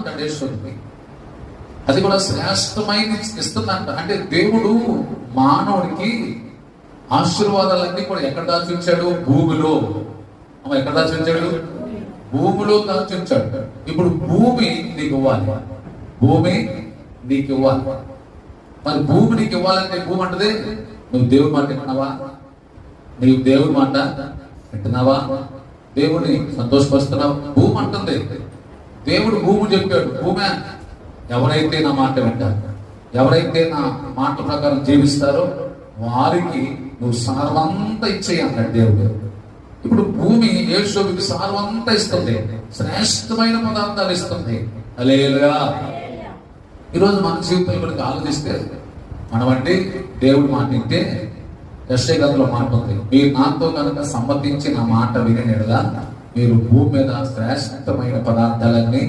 అంటాడు యేసుని. అది కూడా శ్రేష్టమైన ఇస్తుందంట. అంటే దేవుడు మానవుడికి ఆశీర్వాదాలన్నీ కూడా ఎక్కడ దాచుంచాడు? భూమిలో. ఎక్కడ దాచుంచాడు? భూమిలో దాచుంచాడు. ఇప్పుడు భూమి నీకు ఇవ్వాలి, భూమి నీకు ఇవ్వాలి. మరి భూమి నీకు ఇవ్వాలంటే భూమి అంటది, నువ్వు దేవుడి మాట వింటున్నావా? నీవు దేవుడి మాట వింటున్నావా? దేవుడిని సంతోషపరుస్తున్నావు? భూమి అంటుంది. దేవుడు భూమి చెప్పాడు, భూమి ఎవరైతే నా మాట వింటారు, ఎవరైతే నా మాట ప్రకారం జీవిస్తారో వారికి నువ్వు సార్వంతా ఇచ్చేయి అన్నాడు దేవుడు. ఇప్పుడు భూమి యేషోబుకి సార్వంతా ఇస్తుంది, శ్రేష్టమైన పదార్థాలు ఇస్తుంది. హల్లెలూయా. ఈరోజు మన జీవితం ఇక్కడికి ఆలోచిస్తే మనమంటే దేవుడు మాట వింటే, యెషయా గ్రంథంలో మాట ఉంది, మీరు నాతో కనుక సమ్మతించి నా మాట వినేలా మీరు భూమి మీద శ్రేష్టమైన పదార్థాలన్నీ